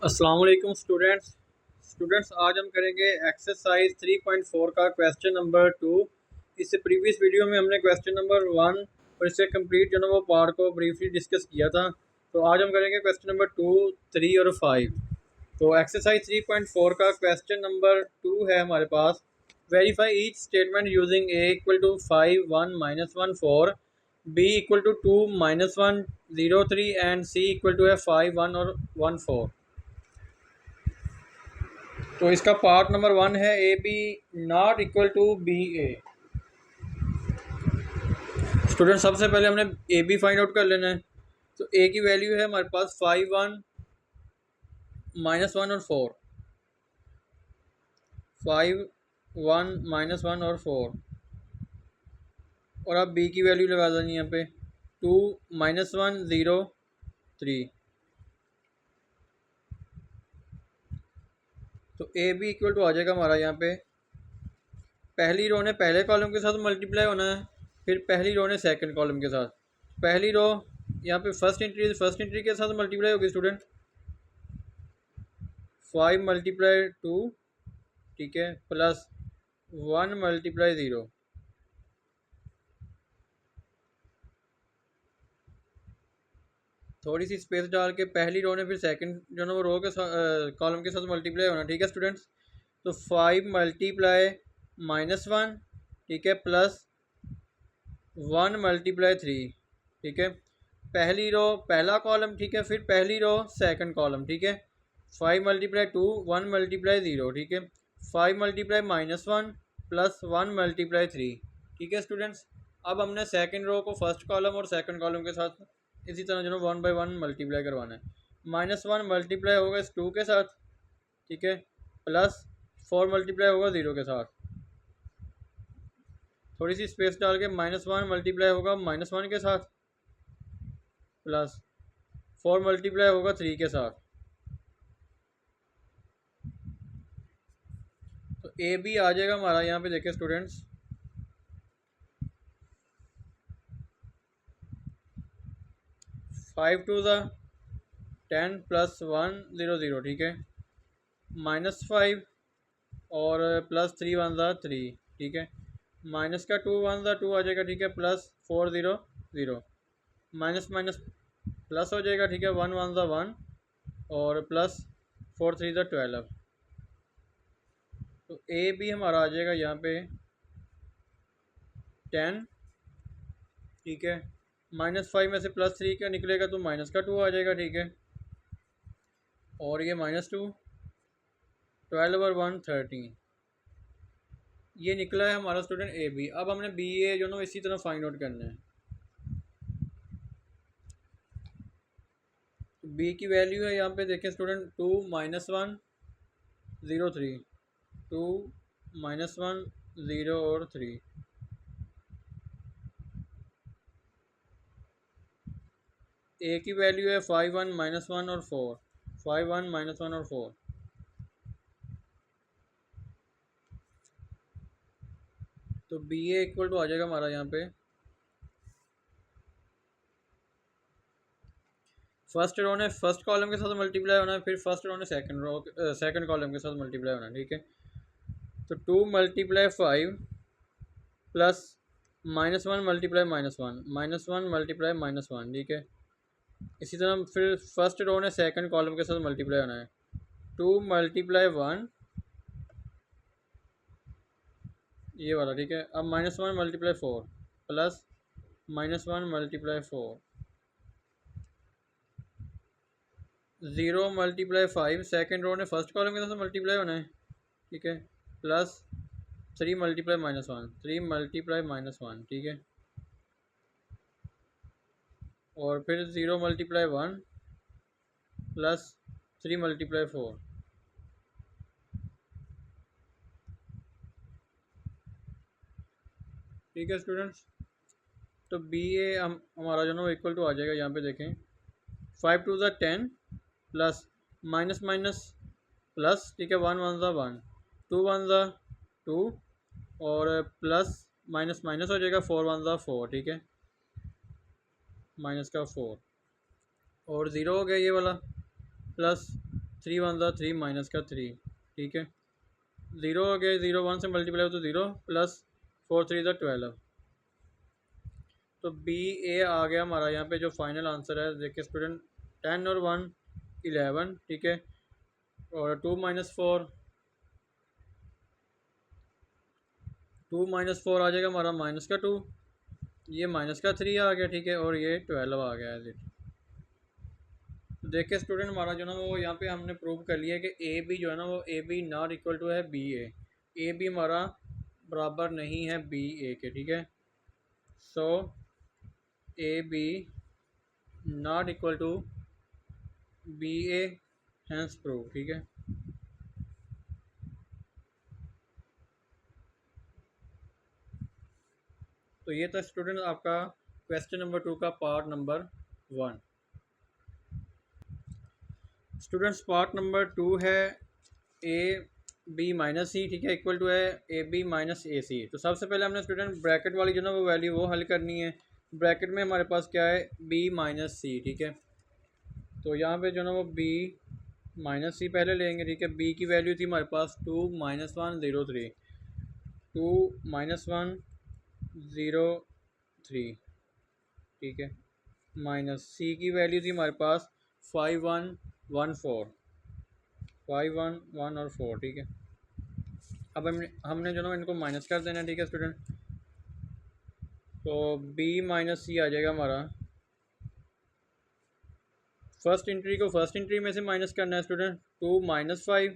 अस्सलाम वालेकुम स्टूडेंट्स आज हम करेंगे एक्सरसाइज 3.4 का क्वेश्चन नंबर 2। इससे प्रीवियस वीडियो में हमने क्वेश्चन नंबर 1 और इससे कंप्लीट जो ना वो पार्ट को ब्रीफली डिस्कस किया था। तो आज हम करेंगे क्वेश्चन नंबर 2, 3 और 5। तो एक्सरसाइज 3.4 का क्वेश्चन नंबर 2 है हमारे पास। Verify each statement using A equal to 5 1 -1 4, B equal to 2 -1 0 3 and C equal to है 5 1 और 1 4। तो इसका पार्ट नंबर 1 है A B not equal to B A. Student सबसे पहले हमने ए बी फाइंड आउट कर लेना है। तो ए की वैल्यू है हमारे पास 5 1 -1 और 4, 5 1 -1 और 4। और अब बी की वैल्यू लगा देनी यहाँ पे 2 -1 0 3। तो ए बी इक्वल टू आ जाएगा हमारा यहाँ पे, पहली रो ने पहले कॉलम के साथ मल्टीप्लाई होना है, फिर पहली रो ने सेकंड कॉलम के साथ। पहली रो यहाँ पे फर्स्ट एंट्री के साथ मल्टीप्लाई होगी स्टूडेंट, 5 मल्टीप्लाई 2, ठीक है, प्लस 1 मल्टीप्लाई 0। थोड़ी सी स्पेस डाल के पहली रो ने फिर सेकंड जो ना वो रो के कॉलम के साथ मल्टीप्लाई होना, ठीक है स्टूडेंट्स। तो 5 मल्टीप्लाई -1, ठीक है, प्लस 1 मल्टीप्लाई 3, ठीक है। पहली रो पहला कॉलम, ठीक है, फिर पहली रो सेकंड कॉलम, ठीक है। 5 मल्टीप्लाई 2 1 मल्टीप्लाई 0, ठीक है। 5 मल्टीप्लाई -1 प्लस 1 मल्टीप्लाई 3, ठीक है स्टूडेंट्स। अब हमने सेकंड रो को फर्स्ट कॉलम और सेकंड कॉलम के साथ इसी तरह जो 1 बाई 1 मल्टीप्लाई करवाना है। -1 मल्टीप्लाई होगा इस 2 के साथ, ठीक है, प्लस 4 मल्टीप्लाई होगा 0 के साथ। थोड़ी सी स्पेस डाल के -1 मल्टीप्लाई होगा -1 के साथ, प्लस 4 मल्टीप्लाई होगा 3 के साथ। तो ए बी आ जाएगा हमारा यहाँ पे, देखें स्टूडेंट्स, 5 2 ज़ा 10 प्लस 1 0 0, ठीक है, -5 और प्लस 3 1 ज़ा 3, ठीक है, माइनस का 2 1 ज़ा 2 आ जाएगा, ठीक है, प्लस 4 0 0, माइनस माइनस प्लस हो जाएगा, ठीक है, 1 1 ज़ा 1 और प्लस 4 3 ज़ा 12। तो ए बी हमारा आ जाएगा यहाँ पे 10, ठीक है, -5 में से +3 का निकलेगा तो माइनस का 2 आ जाएगा, ठीक है, और ये -2 12 और 1 13। ये निकला है हमारा स्टूडेंट ए बी। अब हमने बी ए जो ना इसी तरह फाइंड आउट करना है। तो बी की वैल्यू है यहाँ पे, देखें स्टूडेंट, 2 -1 0 3, 2 -1 0 और 3। ए की वैल्यू है 5 1 -1 और 4, 5 1 -1 और 4। तो बी ए इक्वल टू आ जाएगा हमारा यहाँ पे, फर्स्ट रो ने फर्स्ट कॉलम के साथ मल्टीप्लाई होना है, फिर फर्स्ट रो ने सेकंड कॉलम के साथ मल्टीप्लाई होना है, ठीक है। तो 2 मल्टीप्लाई 5 प्लस -1 मल्टीप्लाई -1 -1 मल्टीप्लाई -1, ठीक है। इसी तरह फिर फर्स्ट रो ने सेकंड कॉलम के साथ मल्टीप्लाई होना है, 2 मल्टीप्लाई 1, ये वाला, ठीक है। अब -1 multiply 4 plus -1 multiply 4, 0 multiply 5, second row ने फर्स्ट कॉलम के साथ मल्टीप्लाई होना है, ठीक है, प्लस 3 मल्टीप्लाई -1, 3 मल्टीप्लाई -1, ठीक है, और फिर 0 मल्टीप्लाई 1 प्लस 3 मल्टीप्लाई 4। ठीक है स्टूडेंट्स। तो बी ए हमारा जो ना इक्वल टू आ जाएगा यहाँ पे, देखें, 5 2 ज़ा 10 प्लस माइनस माइनस प्लस, ठीक है, 1 1 ज़ा 1, 2 1 ज़ा 2 और प्लस माइनस माइनस हो जाएगा, 4 1 ज़ा 4, ठीक है, माइनस का 4 और 0 हो गया ये वाला, प्लस 3 वन ज़ा 3 माइनस का 3, ठीक है। 0 हो गया, 0 1 से मल्टीप्लाई हो तो 0 प्लस 4 3 ज़ा 12। तो बी ए आ गया हमारा यहाँ पे जो फाइनल आंसर है। देखिए स्टूडेंट 10 और 1 11, ठीक है। और 2 माइनस 4, 2 माइनस 4 आ जाएगा हमारा माइनस का 2, ये माइनस का 3 आ गया, ठीक है। और ये 12 आ गया है। तो देखिए स्टूडेंट हमारा जो ना वो यहाँ पे हमने प्रूव कर लिया है कि ए बी जो है ना वो A B not equal to है बी ए बी हमारा बराबर नहीं है बी ए के, ठीक है। So A B not equal to B A, hence prove, ठीक है। तो ये था स्टूडेंट आपका क्वेश्चन नंबर 2 का part number 1। Students part number 2 है ए बी माइनस सी, ठीक है, इक्वल टू है ए बी माइनस ए सी। तो सबसे पहले हमने स्टूडेंट ब्रैकेट वाली जो ना वो वैल्यू वो हल करनी है। ब्रैकेट में हमारे पास क्या है, बी माइनस सी, ठीक है। तो यहाँ पे जो ना वो बी माइनस सी पहले लेंगे, ठीक है। बी की वैल्यू थी हमारे पास 2 माइनस 1 0 3, 2 माइनस 1 0 3, ठीक है। माइनस सी की वैल्यू थी हमारे पास 5 1 1 4, 5 1 1 और 4, ठीक है। अब हमने जो ना इनको माइनस कर देना है, ठीक है स्टूडेंट। तो b माइनस सी आ जाएगा हमारा। फर्स्ट एंट्री को फर्स्ट एंट्री में से माइनस करना है स्टूडेंट, 2 माइनस 5,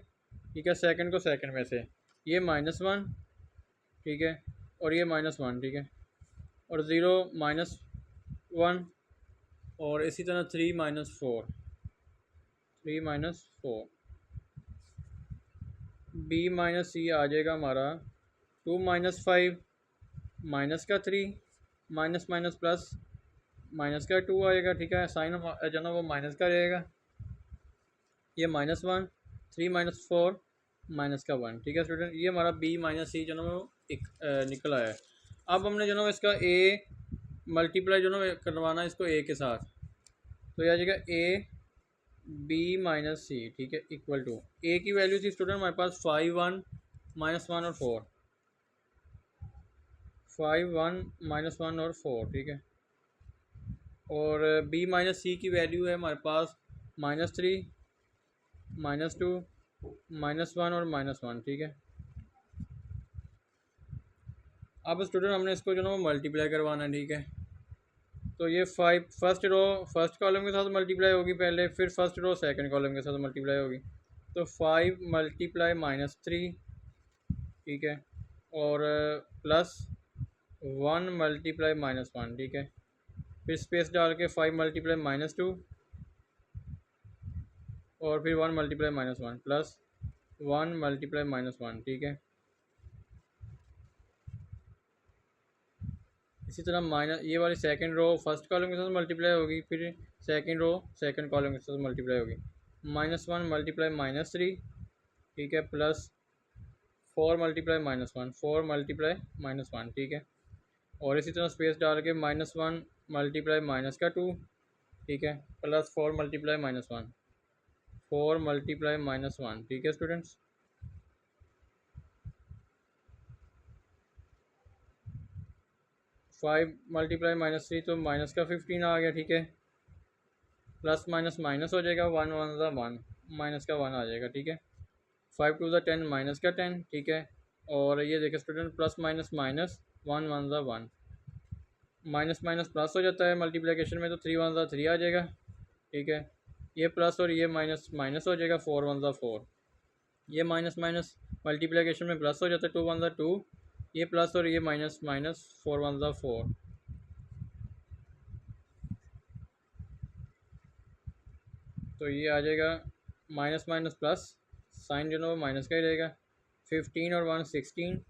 ठीक है। सेकंड को सेकंड में से, ये माइनस 1, ठीक है। और ये माइनस 1, ठीक है। और 0 माइनस 1, और इसी तरह 3 माइनस 4, 3 माइनस 4। b माइनस सी आ जाएगा हमारा 2 माइनस 5 माइनस का 3, माइनस माइनस प्लस माइनस का 2 आएगा, ठीक है। साइन जो ना वो माइनस का रहेगा, ये माइनस 1, 3 माइनस 4 माइनस का 1, ठीक है स्टूडेंट। ये हमारा b माइनस सी जो ना वो एक निकल आया है। अब हमने जो ना इसका a मल्टीप्लाई जो ना करवाना है इसको a के साथ। तो यह आ जाएगा a b माइनस सी, ठीक है, इक्वल टू a की वैल्यू थी स्टूडेंट हमारे पास 5 1 माइनस 1 और 4, 5 1 माइनस 1 और 4, ठीक है। और b माइनस सी की वैल्यू है हमारे पास -3 -2 -1 और -1, ठीक है। अब स्टूडेंट हमने इसको जो ना वो मल्टीप्लाई करवाना है, ठीक है। तो ये 5 फर्स्ट रो फर्स्ट कॉलम के साथ मल्टीप्लाई होगी पहले, फिर फर्स्ट रो सेकंड कॉलम के साथ मल्टीप्लाई होगी। तो 5 मल्टीप्लाई -3, ठीक है। और प्लस 1 मल्टीप्लाई -1, ठीक है। फिर स्पेस डाल के 5 मल्टीप्लाई -2, और फिर 1 मल्टीप्लाई -1 प्लस 1 मल्टीप्लाई -1, ठीक है। इसी तरह माइनस ये वाली सेकंड रो फर्स्ट कॉलम के साथ मल्टीप्लाई होगी, फिर सेकंड रो सेकंड कॉलम के साथ मल्टीप्लाई होगी। -1 मल्टीप्लाई -3, ठीक है, प्लस 4 मल्टीप्लाई -1, 4 मल्टीप्लाई -1, ठीक है। और इसी तरह स्पेस डाल के -1 मल्टीप्लाई माइनस का 2, ठीक है, प्लस 4 मल्टीप्लाई -1, 4 मल्टीप्लाई -1, ठीक है स्टूडेंट्स। 5 मल्टीप्लाई -3 तो माइनस का 15 आ गया, ठीक है। प्लस माइनस माइनस हो जाएगा, 1 1 ज़ा 1, माइनस का 1 आ जाएगा, ठीक है। 5 2 ज़ा 10, माइनस का 10, ठीक है। और ये देखिए स्टूडेंट प्लस माइनस माइनस 1 1 ज़ा 1, माइनस माइनस प्लस हो जाता है मल्टीप्लिकेशन में, तो 3 1 ज़ा 3 आ जाएगा, ठीक है। ये प्लस और ये माइनस माइनस हो जाएगा, 4 1 ज़ा 4। ये माइनस माइनस मल्टीप्लिकेशन में प्लस हो जाता है, 2 1 ज़ा 2। ये प्लस और ये माइनस माइनस 4 1 ज़ा 4। तो ये आ जाएगा माइनस माइनस प्लस, साइन जो है वो माइनस का ही रहेगा। 15 और 1 16,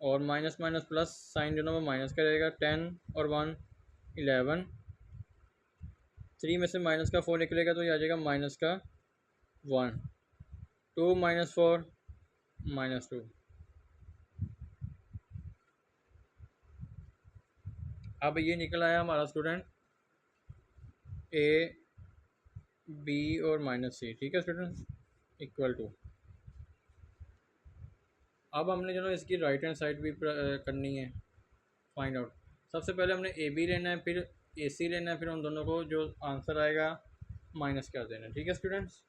और माइनस माइनस प्लस साइन जो है वो माइनस का रहेगा। 10 और 1 11, 3 में से माइनस का 4 निकलेगा तो ये आ जाएगा माइनस का 1। 2 माइनस 4 -2। अब ये निकल आया हमारा स्टूडेंट ए बी और माइनस सी, ठीक है स्टूडेंट्स, इक्वल टू। अब हमने जो ना इसकी राइट हैंड साइड भी करनी है फाइंड आउट। सबसे पहले हमने ए बी लेना है, फिर ए सी लेना है, फिर उन दोनों को जो आंसर आएगा माइनस कर देना है, ठीक है स्टूडेंट्स।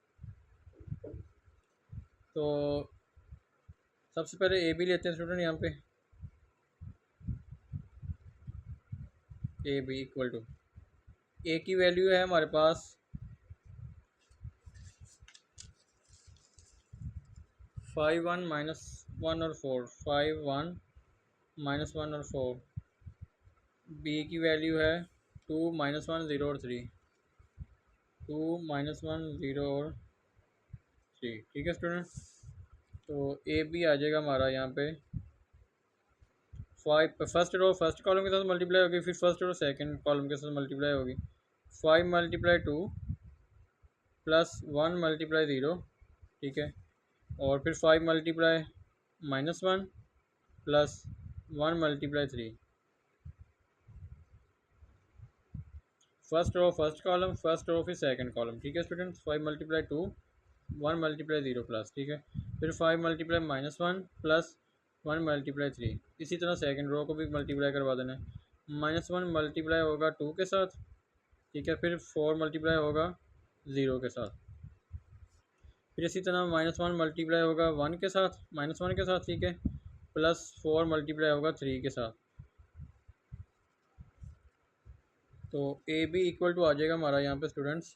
तो सबसे पहले ए बी लेते हैं स्टूडेंट, यहाँ पे ए बी इक्वल टू, ए की वैल्यू है हमारे पास 5 1 माइनस 1 और 4, 5 1 माइनस 1 और 4। बी की वैल्यू है 2 माइनस 1 0 और 3, 2 माइनस 1 0 और 3, ठीक है स्टूडेंट। तो ए बी आ जाएगा हमारा यहाँ पे 5, फर्स्ट रो फर्स्ट कॉलम के साथ मल्टीप्लाई होगी, फिर फर्स्ट रो सेकंड कॉलम के साथ मल्टीप्लाई होगी। 5 मल्टीप्लाई 2 प्लस 1 मल्टीप्लाई 0, ठीक है, और फिर 5 multiply minus 1 plus 1 multiply 3। First row first column, first row फिर सेकंड कॉलम, ठीक है स्टूडेंट्स। 5 मल्टीप्लाई 2 1 मल्टीप्लाई 0 प्लस, ठीक है, फिर 5 मल्टीप्लाई माइनस 1 प्लस 1 मल्टीप्लाई 3। इसी तरह सेकंड रो को भी मल्टीप्लाई करवा देना है। माइनस 1 मल्टीप्लाई होगा 2 के साथ, ठीक है, फिर 4 मल्टीप्लाई होगा 0 के साथ, फिर इसी तरह माइनस 1 मल्टीप्लाई होगा 1 के साथ, माइनस 1 के साथ, ठीक है, प्लस 4 मल्टीप्लाई होगा 3 के साथ। तो ए बी इक्वल टू आ जाएगा हमारा यहाँ पे स्टूडेंट्स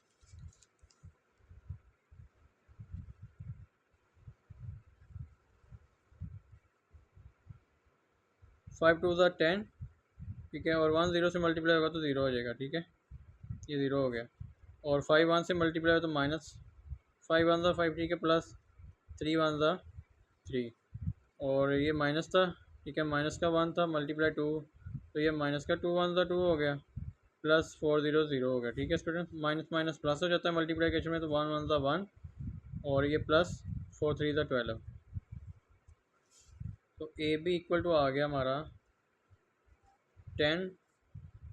5 2 ज़ा 10, ठीक है, और 1 0 से मल्टीप्लाई होगा तो 0 हो जाएगा, ठीक है, ये 0 हो गया। और 5 1 से मल्टीप्लाई हो तो माइनस 5 1 ज़ा 5, ठीक है, प्लस 3 1 ज़ा 3, और ये माइनस था, ठीक है, माइनस का 1 था मल्टीप्लाई 2, तो ये माइनस का 2 1 ज़ा 2 हो गया, प्लस 4 0 0 हो गया, ठीक है स्टूडेंट। माइनस माइनस प्लस हो जाता है मल्टीप्लिकेशन में, तो 1 1 ज़ा 1, और ये प्लस 4 3 ज़ा 12। तो ए बी इक्वल टू आ गया हमारा 10,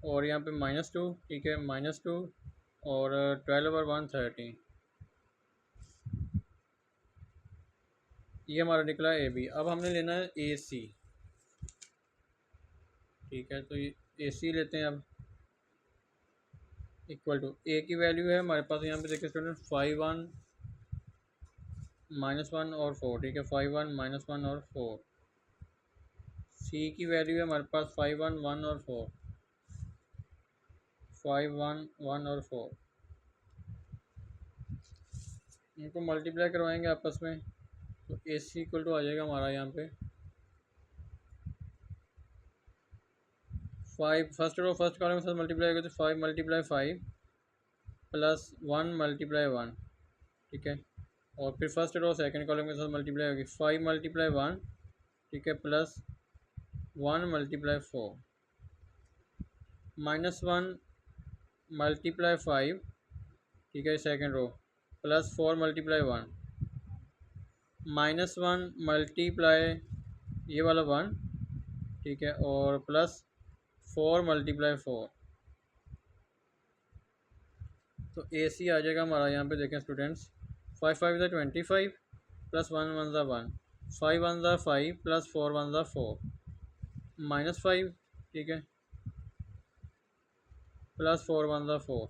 और यहाँ पे -2, ठीक है, -2, और 12 और 1 13, ये हमारा निकला ए बी। अब हमने लेना है ए सी, ठीक है, तो ये ए सी लेते हैं। अब इक्वल टू ए की वैल्यू है हमारे पास यहाँ पे देखिए स्टूडेंट 5 1 -1 और 4, ठीक है, 5 1 -1 और 4। सी की वैल्यू है हमारे पास 5 1 1 और 4, 5 1 1 और 4। इनको मल्टीप्लाई करवाएंगे आपस में, तो ए सी इक्वल टू आ जाएगा हमारा यहाँ पे 5, फर्स्ट रो फर्स्ट कॉलम के साथ मल्टीप्लाई होगा तो 5 मल्टीप्लाई 5 प्लस 1 मल्टीप्लाई 1, ठीक है, और फिर फर्स्ट रो सेकंड कॉलम के साथ मल्टीप्लाई होगी 5 मल्टीप्लाई 1, ठीक है, प्लस 1 मल्टीप्लाई 4, -1 मल्टीप्लाई 5, ठीक है, second row, plus 4 multiply 1, -1 multiply ये वाला 1, ठीक है, और प्लस 4 मल्टीप्लाई 4। तो ए सी आ जाएगा हमारा यहाँ पे देखें स्टूडेंट्स 5 5 ज़ा 25 प्लस 1 1 ज़ा 1, 5 1 ज़ा 5 प्लस 4 1 ज़ा 4, -5, ठीक है, प्लस 4 1 ज़ा 4,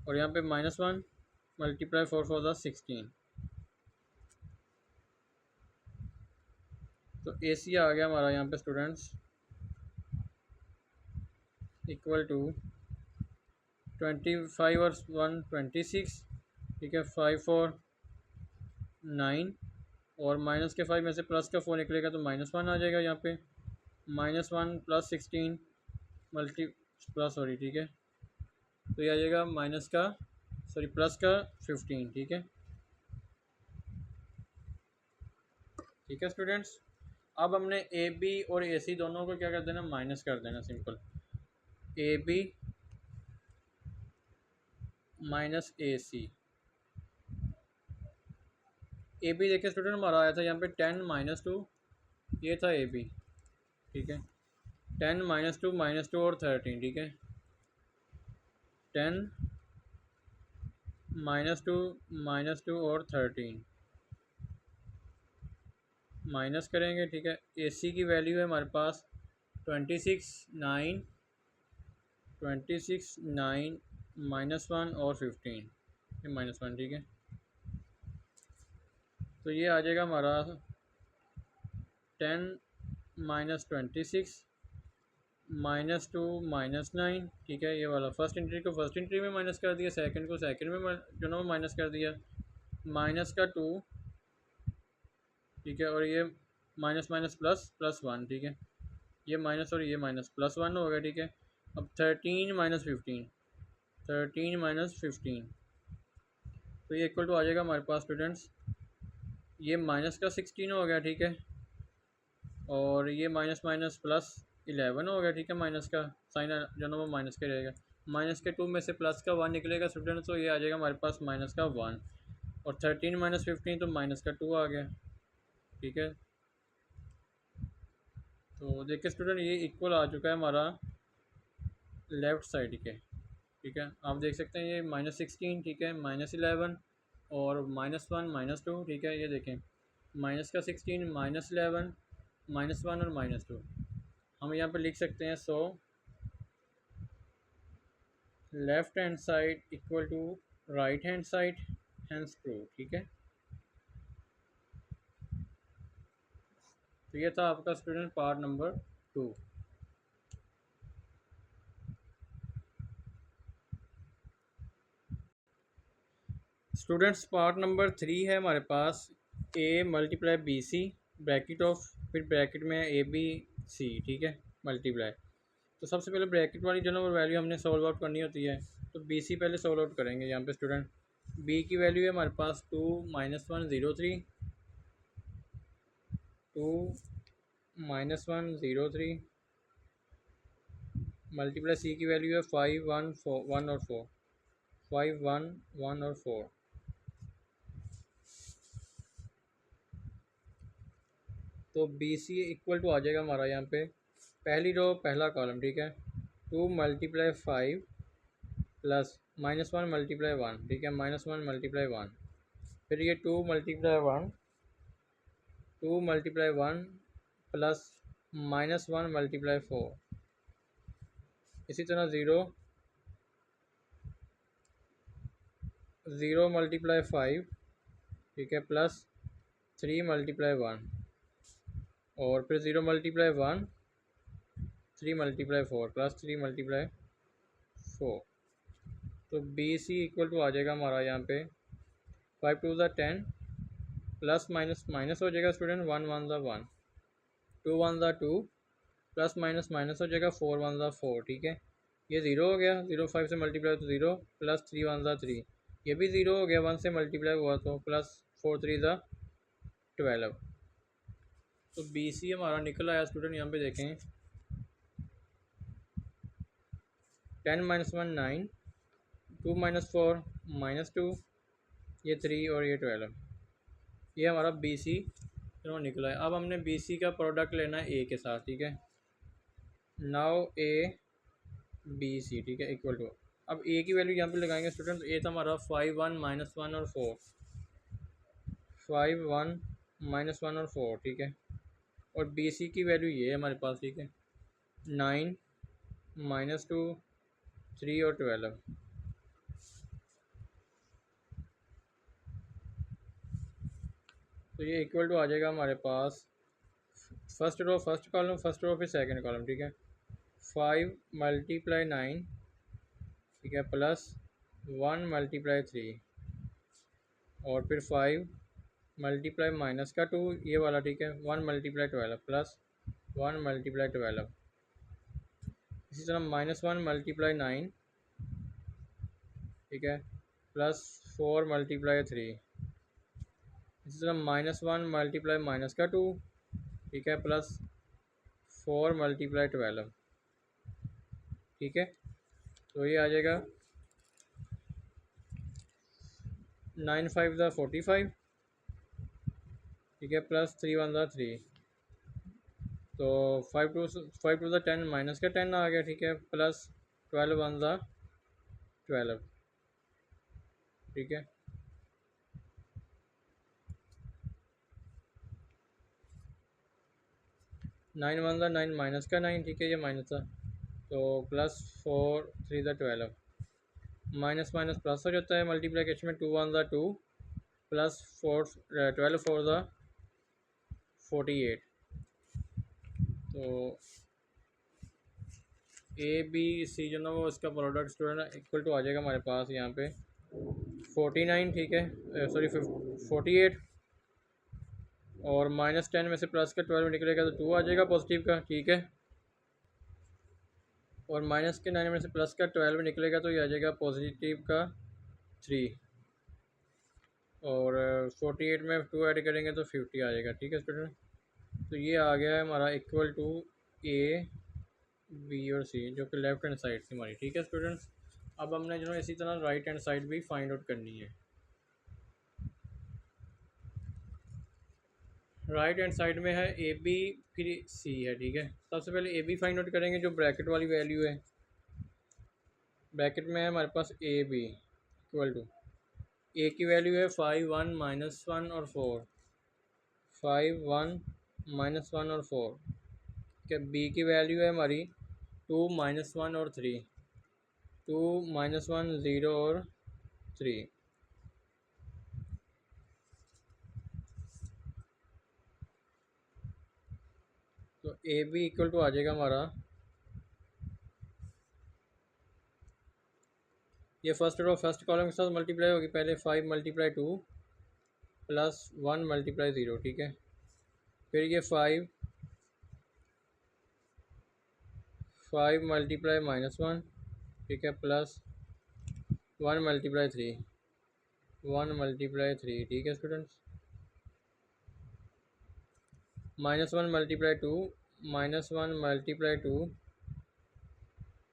और यहाँ पे -1 मल्टीप्लाई 4 4 ज़ा 16। तो ए सी आ गया हमारा यहाँ पे स्टूडेंट्स इक्वल टू 25 और 1 26, ठीक है, 5 4 9, और माइनस के 5 में से प्लस का 4 निकलेगा तो -1 आ जाएगा यहाँ पे, -1 प्लस 16 मल्टी प्लस सॉरी, ठीक है, तो ये आ जाएगा माइनस का सॉरी प्लस का 15, ठीक है, ठीक है स्टूडेंट्स। अब हमने ए बी और ए सी दोनों को क्या कर देना, माइनस कर देना, simple A B minus A C. A B देखिए स्टूडेंट हमारा आया था यहाँ पे 10 -2, ये था ए बी, ठीक है, 10 -2 और 13, ठीक है, 10 -2 और 13 माइनस करेंगे, ठीक है। AC की वैल्यू है हमारे पास 26 9 -1 और 15, ये -1, ठीक है। तो ये आ जाएगा हमारा 10 -26 -2 -9, ठीक है। ये वाला फर्स्ट इंट्री को फर्स्ट इंट्री में माइनस कर दिया, सेकंड को सेकंड में जो ना माइनस कर दिया, माइनस का 2, ठीक है। और ये माइनस माइनस प्लस प्लस 1, ठीक है। ये माइनस और ये माइनस प्लस 1 हो गया, ठीक है। अब 13 माइनस 15 तो ये इक्वल टू आ जाएगा हमारे पास स्टूडेंट्स, ये माइनस का 16 हो गया, ठीक है। और ये माइनस माइनस प्लस 11 हो गया, ठीक है। माइनस का साइन जो ना वो माइनस का रहेगा, माइनस के 2 में से प्लस का 1 निकलेगा स्टूडेंट्स, तो ये आ जाएगा हमारे पास माइनस का 1। और 13 -15 तो माइनस का 2 आ गया, ठीक है। तो देखिए स्टूडेंट, ये इक्वल आ चुका है हमारा लेफ़्ट साइड के, ठीक है। आप देख सकते हैं ये -16, ठीक है, -11 और -1 -2, ठीक है। ये देखें माइनस का 16 -11 -1 और -2, हम यहाँ पे लिख सकते हैं। So left hand side equal to right hand side, hence true, ठीक है। तो ये था आपका student part number 2। Students part number 3 है हमारे पास, A × BC ब्रैकेट ऑफ, फिर ब्रैकेट में ABC, ठीक है, मल्टीप्लाई। तो सबसे पहले ब्रैकेट वाली जो ना वो वैल्यू हमने सॉल्व आउट करनी होती है, तो BC पहले सॉल्व आउट करेंगे। यहाँ पे स्टूडेंट B की वैल्यू है हमारे पास 2 -1 0 3, 2 -1 0 3 मल्टीप्लाई C की वैल्यू है 5 1 1 और 4, 5 1 1 और 4। तो BC इक्वल टू आ जाएगा हमारा यहाँ पे पहली रो पहला कॉलम, ठीक है। 2 × 5 प्लस -1 × 1, ठीक है, -1 × 1। फिर ये 2 × 1 प्लस -1 × 4। इसी तरह 0 × 5, ठीक है, प्लस 3 × 1 और फिर 0 × 1 3 × 4 प्लस 3 × 4। तो BC इक्वल टू आ जाएगा हमारा यहाँ पे 5 2 ज़ा 10 प्लस माइनस माइनस हो जाएगा स्टूडेंट, 1 1 ज़ा 1, 2 1 ज़ा 2 प्लस माइनस माइनस हो जाएगा, 4 1 ज़ा 4, ठीक है। ये 0 हो गया, 0 5 से मल्टीप्लाई तो 0 प्लस 3 1 ज़ा 3, ये भी 0 हो गया, 1 से मल्टीप्लाई हुआ तो प्लस 4 3 ज़ा 12। तो BC हमारा निकल आया स्टूडेंट, यहाँ पे देखें 10 -1 9, 2 -4 -2, ये 3 और ये 12, ये हमारा BC दोनों निकला है। अब हमने BC का प्रोडक्ट लेना है A के साथ, ठीक है। नाउ ABC, ठीक है, इक्वल टू, अब A की वैल्यू यहाँ पे लगाएंगे स्टूडेंट। A था हमारा 5 1 -1 और 4, 5 1 -1 और 4, ठीक है। और BC की वैल्यू ये है हमारे पास, ठीक है, 9 -2 3 और 12। तो ये इक्वल टू आ जाएगा हमारे पास first row first column, first row फिर सेकंड कॉलम, ठीक है। 5 × 9, ठीक है, प्लस 1 × 3 और फिर 5 मल्टीप्लाई माइनस का 2, ये वाला, ठीक है, 1 × 12 प्लस 1 × 12। इसी तरह -1 × 9, ठीक है, प्लस 4 × 3। इसी तरह -1 × माइनस का 2, ठीक है, प्लस 4 × 12, ठीक है। तो ये आ जाएगा 9 5 ज़ा 45, ठीक है, प्लस 3 1 ज़ा 3। तो 5 2 ज़ा 10, माइनस का 10 आ गया, ठीक है, प्लस 12 1 ज़ा 12। ठीक है। नाइन वन ज़ा नाइन, माइनस का नाइन, ठीक है, ये माइनस था, तो प्लस फोर थ्री ज़ा 12, माइनस माइनस प्लस हो जाता है मल्टीप्लिकेशन में, टू वन ज़ा टू, प्लस फोर 12 फोर ज़ा 48, तो ए बी सी जो ना वो इसका प्रोडक्ट स्टूडेंट इक्वल टू आ जाएगा हमारे पास यहाँ पे 49, ठीक है, सॉरी 48, और माइनस 10 में से प्लस का 12 निकलेगा तो 2 आ जाएगा पॉजिटिव का, ठीक है, और माइनस के 9 में से प्लस का 12 निकलेगा तो ये आ जाएगा पॉजिटिव का 3, और 48 में 2 ऐड करेंगे तो 50 आ जाएगा, ठीक है स्टूडेंट। तो ये आ गया है हमारा इक्वल टू ए बी और सी, जो कि लेफ्ट हैंड साइड से हमारी, ठीक है स्टूडेंट्स। अब हमने जो है इसी तरह राइट हैंड साइड भी फाइंड आउट करनी है। राइट हैंड साइड में है ए बी फिर सी है, ठीक है। सबसे पहले ए बी फाइंड आउट करेंगे, जो ब्रैकेट वाली वैल्यू है, ब्रैकेट में है हमारे पास ए बी इक्वल टू, ए की वैल्यू है 5 1 माइनस 1 और 4, 5 1 माइनस 1 और 4, ठीक है। बी की वैल्यू है हमारी 2 माइनस 1 और 3, 2 माइनस 1 0 और 3, तो ए बी इक्वल टू आ जाएगा हमारा, ये फर्स्ट रो फर्स्ट कॉलम के साथ मल्टीप्लाई होगी, पहले 5 मल्टीप्लाई 2 प्लस 1 मल्टीप्लाई 0, ठीक है, फिर ये 5 मल्टीप्लाई माइनस 1, ठीक है, प्लस 1 मल्टीप्लाई 3, 1 मल्टीप्लाई 3, ठीक है students, minus 1 multiply 2, minus 1 multiply 2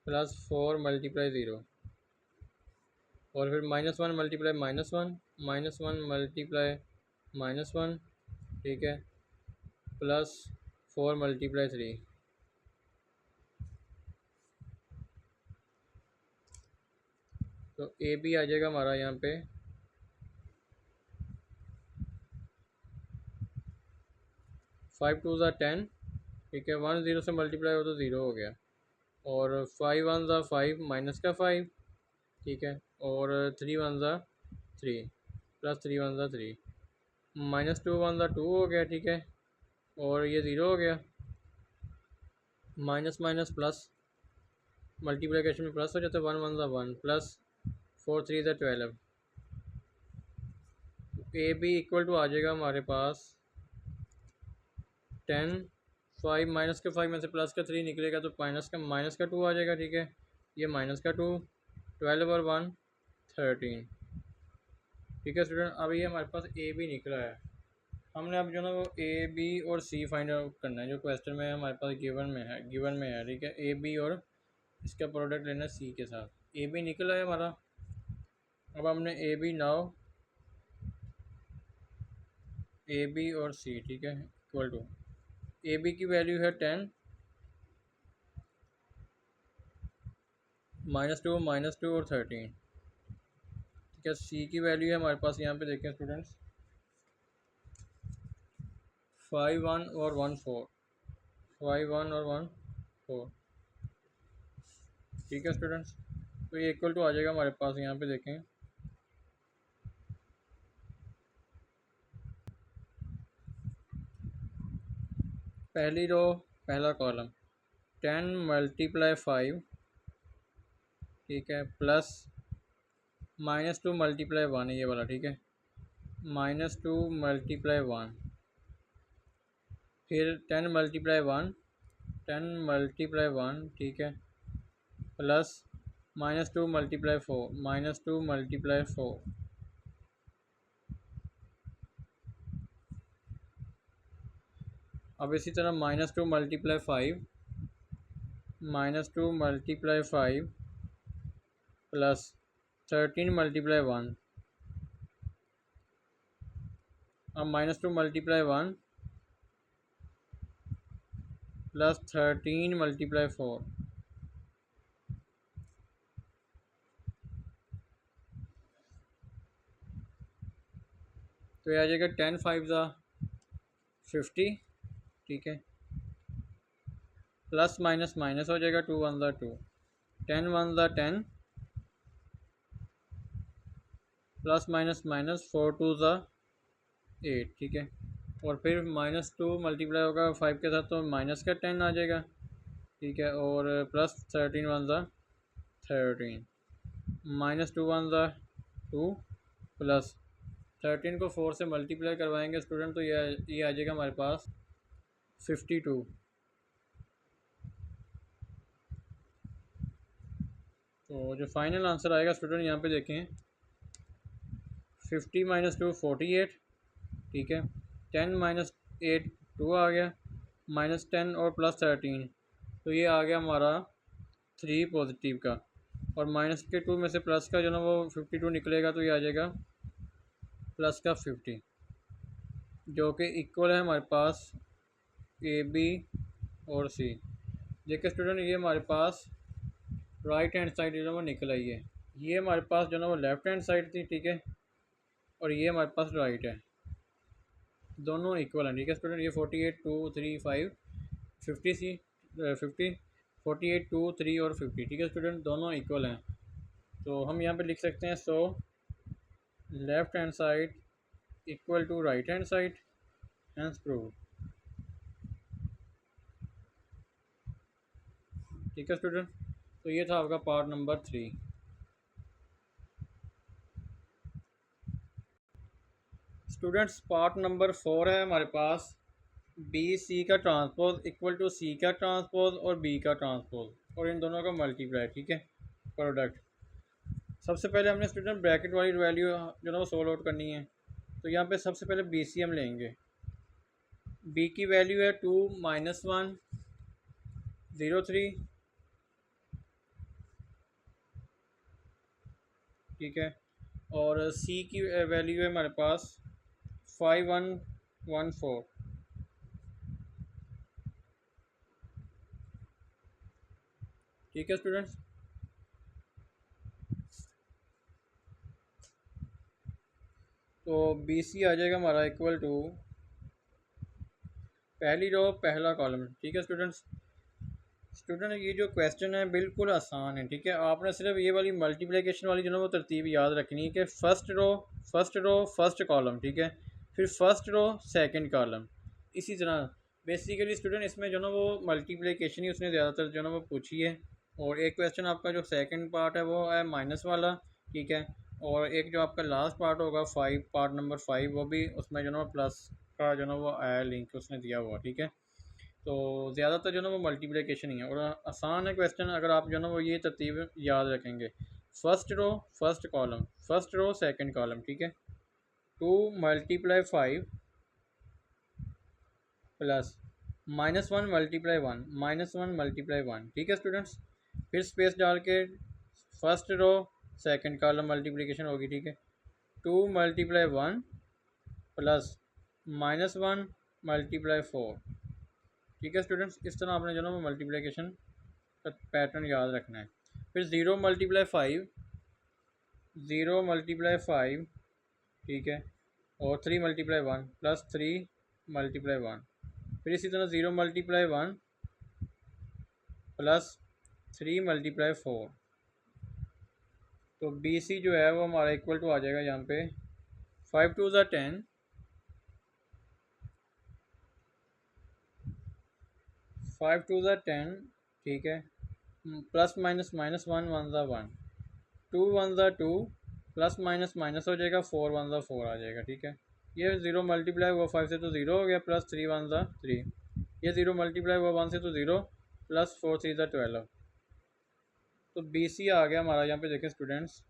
plus 4 multiply 0, और फिर minus 1 multiply minus 1, minus 1 multiply minus 1, ठीक है, प्लस 4 मल्टीप्लाई 3, तो ए बी आ जाएगा हमारा यहाँ पे 5 2 ज़ा 10, ठीक है, 1 0 से मल्टीप्लाई हो तो 0 हो गया, और 5 1 ज़ा 5 माइनस का 5, ठीक है, और 3 1 ज़ा 3 प्लस 3 1 ज़ा 3, माइनस 2 1 ज़ा 2 हो गया, ठीक है, और ये 0 हो गया, माइनस माइनस प्लस मल्टीप्लिकेशन में प्लस हो जाता है, 1 1 ज़ा 1 प्लस 4 3 ज़ा 12, ए बी इक्वल टू आ जाएगा हमारे पास 10, 5 माइनस के 5 में से प्लस का 3 निकलेगा तो माइनस का 2 आ जाएगा, ठीक है, ये माइनस का 2, 12 और 1 13, ठीक है स्टूडेंट। अब ये हमारे पास ए बी निकला है, हमने अब जो ना वो ए बी और सी फाइंड आउट करना है, जो क्वेश्चन में हमारे पास गिवन में है, ठीक है, ए बी और इसका प्रोडक्ट लेना है सी के साथ। ए बी निकला है हमारा, अब हमने A B now A B और सी, ठीक है, इक्वल टू, ए बी की वैल्यू है 10, माइनस टू और 13, ठीक है। सी की वैल्यू है हमारे पास यहाँ पे देखें स्टूडेंट्स 5 1 और 1 4, 5 1 और 1 4, ठीक है स्टूडेंट्स। तो ये इक्वल टू आ जाएगा हमारे पास, यहाँ पे देखें पहली रो पहला कॉलम 10 मल्टीप्लाई 5, ठीक है, प्लस -2 मल्टीप्लाई 1 है ये वाला, ठीक है, -2 मल्टीप्लाई 1, फिर 10 मल्टीप्लाई 1, 10 मल्टीप्लाई 1, ठीक है, प्लस -2 मल्टीप्लाई 4, -2 मल्टीप्लाई 4, अब इसी तरह -2 मल्टीप्लाई 5, -2 मल्टीप्लाई 5 प्लस 13 मल्टीप्लाई 1, अब -2 मल्टीप्लाई 1 प्लस 13 मल्टीप्लाई 4, तो ये आ जाएगा 10 5 ज़ा 50, ठीक है, प्लस माइनस माइनस हो जाएगा, 2 1 ज़ा 2, 10 1 ज़ा 10, प्लस माइनस माइनस 4 2 ज़ा 8, ठीक है, और फिर -2 मल्टीप्लाई होगा 5 के साथ तो माइनस का 10 आ जाएगा, ठीक है, और प्लस 13 1 ज़ा 13, -2 1 ज़ा 2, प्लस 13 को 4 से मल्टीप्लाई करवाएंगे स्टूडेंट, तो ये आ जाएगा हमारे पास 52। तो जो फाइनल आंसर आएगा स्टूडेंट यहाँ पे देखें, 50 - 2 48, ठीक है, 10 - 8 2 आ गया, -10 और प्लस 13, तो ये आ गया हमारा 3 पॉजिटिव का, और माइनस के 2 में से प्लस का जो ना वो 52 निकलेगा, तो ये आ जाएगा प्लस का 50, जो कि इक्वल है हमारे पास ए बी और सी। देखिए स्टूडेंट, ये हमारे पास राइट हैंड साइड जो है वो निकल आई है, ये हमारे पास जो ना वो लेफ़्ट हैंड साइड थी, ठीक है, और ये हमारे पास राइट है, दोनों इक्वल हैं, ठीक है स्टूडेंट। ये 48 2 3 5 50 सी 50 48 2 3 और 50, ठीक है स्टूडेंट, दोनों इक्वल हैं, तो हम यहाँ पे लिख सकते हैं, so left hand side equal to right hand side, hence prove, ठीक है स्टूडेंट। तो ये था आपका part number 3। Students, part number 4 है हमारे पास, बी सी का ट्रांसपोज इक्वल टू सी का ट्रांसपोज और बी का ट्रांसपोज, और इन दोनों का मल्टीप्लाई, ठीक है, प्रोडक्ट। सबसे पहले हमने स्टूडेंट ब्रैकेट वाली वैल्यू जो ना वो सोल्व आउट करनी है, तो यहाँ पे सबसे पहले बी सी हम लेंगे। बी की वैल्यू है 2 - 1 0 3, ठीक है, और सी की वैल्यू है हमारे पास 5 1 1 4, ठीक है स्टूडेंट्स। तो बी सी आ जाएगा हमारा इक्वल टू पहली रो पहला कॉलम, ठीक है स्टूडेंट्स। स्टूडेंट, ये जो क्वेश्चन है बिल्कुल आसान है, ठीक है, आपने सिर्फ ये वाली मल्टीप्लिकेशन वाली जो ना वो तरतीब याद रखनी है कि फर्स्ट रो फर्स्ट कॉलम, ठीक है, फिर फर्स्ट रो सेकंड कॉलम, इसी तरह बेसिकली स्टूडेंट इसमें जो ना वो मल्टीप्लिकेशन ही उसने ज़्यादातर जो ना वो पूछी है, और एक क्वेश्चन आपका जो सेकंड पार्ट है वो है माइनस वाला, ठीक है, और एक जो आपका लास्ट पार्ट होगा पार्ट नंबर 5, वो भी उसमें जो ना प्लस का जो ना वो लिंक उसने दिया हुआ, ठीक है। तो ज़्यादातर जो ना वो मल्टीप्लिकेशन ही है, और आसान है क्वेश्चन, अगर आप जो ना वो ये तरतीब याद रखेंगे, first row first column, first row second column, ठीक है, 2 × 5 प्लस -1 × 1 -1 × 1, ठीक है स्टूडेंट्स। फिर स्पेस डाल के first row second column multiplication होगी, ठीक है, 2 × 1 प्लस -1 × 4, ठीक है स्टूडेंट्स। इस तरह आपने जो ना वो मल्टीप्लिकेशन का पैटर्न याद रखना है। फिर 0 × 5 0 × 5, ठीक है, और 3 × 1 प्लस 3 × 1, फिर इसी तरह 0 × 1 प्लस 3 × 4, तो बी सी जो है वो हमारा इक्वल टू आ जाएगा यहाँ पे 5 2 ज़ा 10, 5 2 ज़ा 10, ठीक है, प्लस माइनस माइनस 1 1 ज़ा 1, 2 1 ज़ा 2, प्लस माइनस माइनस हो जाएगा, 4 1 ज़ा 4 आ जाएगा, ठीक है। ये 0 मल्टीप्लाई हुआ 5 से तो 0 हो गया, प्लस 3 1 ज़ा 3, ये 0 मल्टीप्लाई हुआ 1 से तो 0, प्लस 4 3 ज़ा 12, तो बी सी आ गया हमारा। यहाँ पे देखें स्टूडेंट्स,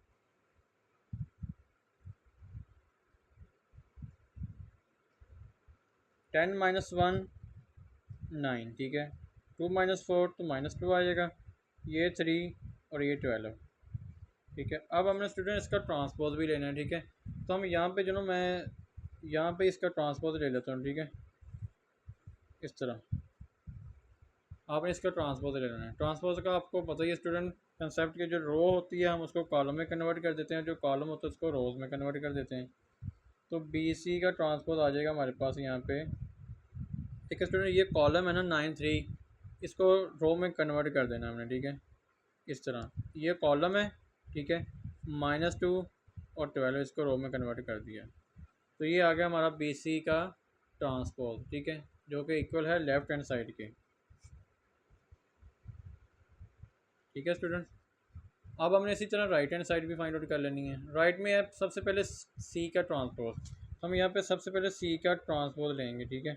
10 - 1 9, ठीक है, 2 - 4 तो -2 आ जाएगा, ये 3 और ये 12, ठीक है। अब हमने स्टूडेंट इसका ट्रांसपोज भी लेना है, ठीक है, तो हम यहाँ पे जो ना मैं यहाँ पे इसका ट्रांसपोज ले लेता हूँ, ठीक है, इस तरह आपने इसका ट्रांसपोज ले लेना है। ट्रांसपोज का आपको पता ही है स्टूडेंट कंसेप्ट की, जो रो होती है हम उसको कॉलम में कन्वर्ट कर देते हैं, जो कॉलम होता है उसको रोज़ में कन्वर्ट कर देते हैं। तो बी सी का ट्रांसपोज आ जाएगा हमारे पास यहाँ पे। ठीक है स्टूडेंट, ये कॉलम है ना 9 3, इसको रो में कन्वर्ट कर देना हमने। ठीक है, इस तरह ये कॉलम है। ठीक है, -2 और 12 इसको रो में कन्वर्ट कर दिया। तो ये आ गया हमारा बी सी का ट्रांसपोज। ठीक है, जो कि इक्वल है लेफ्ट हैंड साइड के। ठीक है स्टूडेंट, अब हमने इसी तरह राइट हैंड साइड भी फाइंड आउट कर लेनी है। राइट में है सबसे पहले सी का ट्रांसपोज, हम यहाँ पे सबसे पहले सी का ट्रांसपोज लेंगे। ठीक है,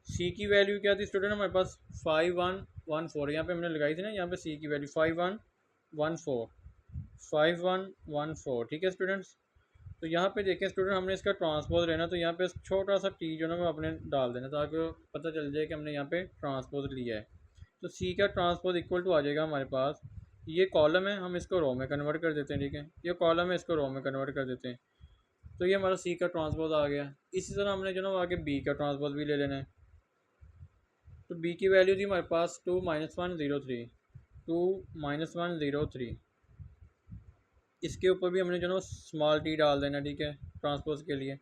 सी की वैल्यू क्या थी स्टूडेंट हमारे पास 5114, यहाँ पे हमने लगाई थी ना, यहाँ पे सी की वैल्यू 5114। ठीक है स्टूडेंट्स, तो यहाँ पे देखें स्टूडेंट, हमने इसका ट्रांसपोज लेना, तो यहाँ पे छोटा सा टी जो ना वो अपने डाल देना ताकि पता चल जाए कि हमने यहाँ पे ट्रांसपोज लिया है। तो सी का ट्रांसपोज इक्वल टू आ जाएगा हमारे पास, ये कॉलम है हम इसको रो में कन्वर्ट कर देते हैं। ठीक है, ये कॉलम है इसको रो में कन्वर्ट कर देते हैं, तो ये हमारा सी का ट्रांसपोज आ गया। इसी तरह हमने जो ना आगे बी का ट्रांसपोज भी ले लेना है। तो बी की वैल्यू थी हमारे पास 2 - 103, 2 - 103। इसके ऊपर भी हमने जो ना स्मॉल टी डाल देना। ठीक है, ट्रांसपोज के लिए।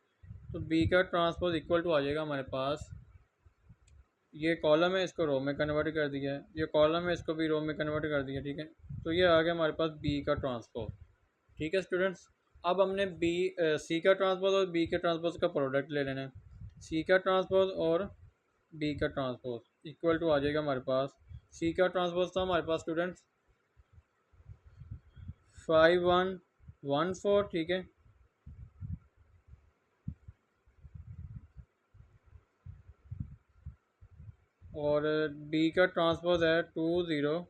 तो बी का ट्रांसपोज इक्वल टू आ जाएगा हमारे पास, ये कॉलम है इसको रो में कन्वर्ट कर दिया है, ये कॉलम है इसको भी रो में कन्वर्ट कर दिया। ठीक है, तो ये आ गया हमारे पास बी का ट्रांसपोज। ठीक है स्टूडेंट्स, अब हमने सी का ट्रांसपोज और बी के ट्रांसपोज का प्रोडक्ट ले लेना है। सी का ट्रांसपोज और बी का ट्रांसपोज इक्वल टू आ जाएगा हमारे पास, सी का ट्रांसपोज था हमारे पास स्टूडेंट्स 5114। ठीक है, और बी का ट्रांसपोज है 20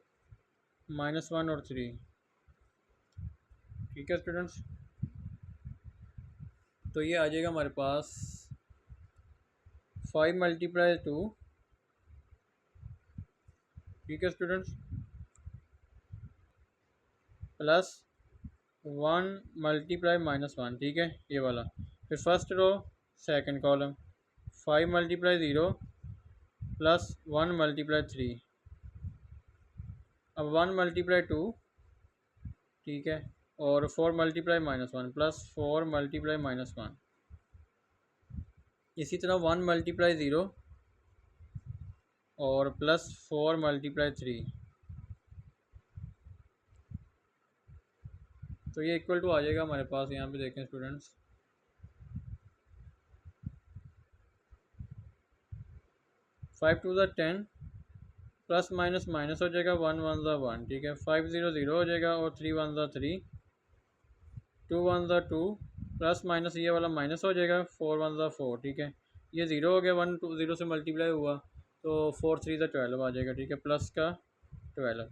-1 और 3। ठीक है स्टूडेंट्स, तो ये आ जाएगा हमारे पास 5 × 2। ठीक है स्टूडेंट्स, प्लस 1 × -1। ठीक है, ये वाला। फिर first row second column 5 × 0 plus 1 × 3। अब 1 × 2। ठीक है, और 4 × -1 प्लस 4 × -1। इसी तरह 1 × 0 और प्लस 4 × 3। तो ये इक्वल टू आ जाएगा हमारे पास, यहाँ पे देखें स्टूडेंट्स 5 × 2 = 10, प्लस माइनस माइनस हो जाएगा, 1 × 1 = 1। ठीक है, 5 0 0 हो जाएगा और 3 × 1 = 3, 2 × 1 = 2, प्लस माइनस ये वाला माइनस हो जाएगा, 4 × 1 = 4। ठीक है, ये 0 हो गया, 1 2 0 से मल्टीप्लाई हुआ तो 4 3 = 12 आ जाएगा। ठीक है, प्लस का 12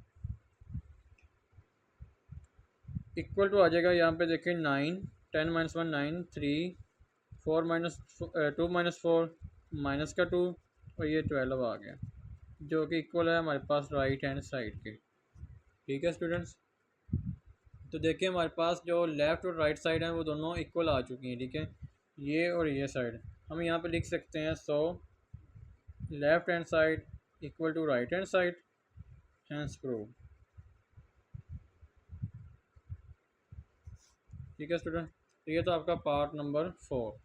इक्वल टू आ जाएगा, यहाँ पे देखें 9, 10 - 1 9, 3 4 2 - 4 माइनस का 2 और ये 12 आ गया, जो कि इक्वल है हमारे पास राइट हैंड साइड के। ठीक है स्टूडेंट्स, तो देखिए हमारे पास जो लेफ़्ट और राइट साइड है वो दोनों इक्वल आ चुकी हैं। ठीक है, ये और ये साइड हम यहाँ पे लिख सकते हैं, so left hand side equal to right hand side, hence prove. ठीक है स्टूडेंट, तो ये तो आपका part number 4।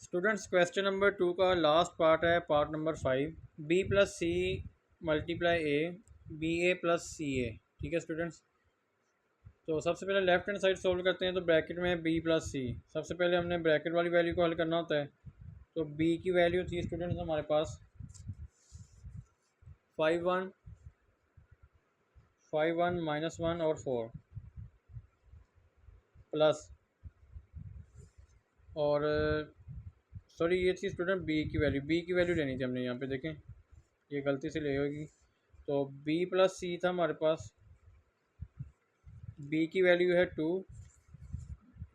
Students, question number 2 का लास्ट पार्ट है, part number 5, B plus C multiply A, B A plus C A. ठीक है स्टूडेंट्स, तो सबसे पहले लेफ्ट हैंड साइड सोल्व करते हैं। तो ब्रैकेट में है बी प्लस सी, सबसे पहले हमने ब्रैकेट वाली वैल्यू को हल करना होता है। तो बी की वैल्यू थी स्टूडेंट्स हमारे पास 5 1 -1 और 4 प्लस, और सॉरी ये थी स्टूडेंट बी की वैल्यू लेनी थी हमने, यहाँ पे देखें ये गलती से ले होगी। तो बी प्लस सी था हमारे पास, बी की वैल्यू है 2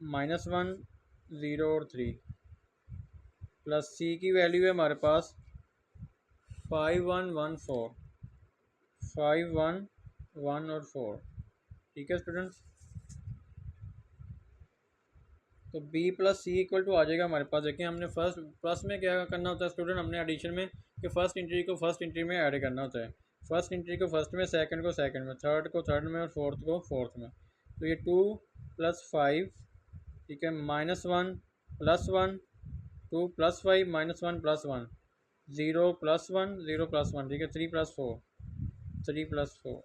-1 0 और 3, प्लस सी की वैल्यू है हमारे पास 5 1 1 4, 5 1 1 और 4। ठीक है स्टूडेंट्स, तो b plus C equal to आ जाएगा हमारे पास। देखिए हमने फर्स्ट प्लस में क्या करना होता है स्टूडेंट, हमने एडिशन में कि फर्स्ट इंट्री को फर्स्ट इंट्री में ऐड करना होता है, फर्स्ट इंट्री को फर्स्ट में, सेकंड को सेकंड में, थर्ड को थर्ड में और फोर्थ को फोर्थ में। तो ये 2 + 5 ठीक है, -1 + 1 2 + 5 -1 + 1 0 + 1 0 + 1 ठीक है, 3 + 4 3 + 4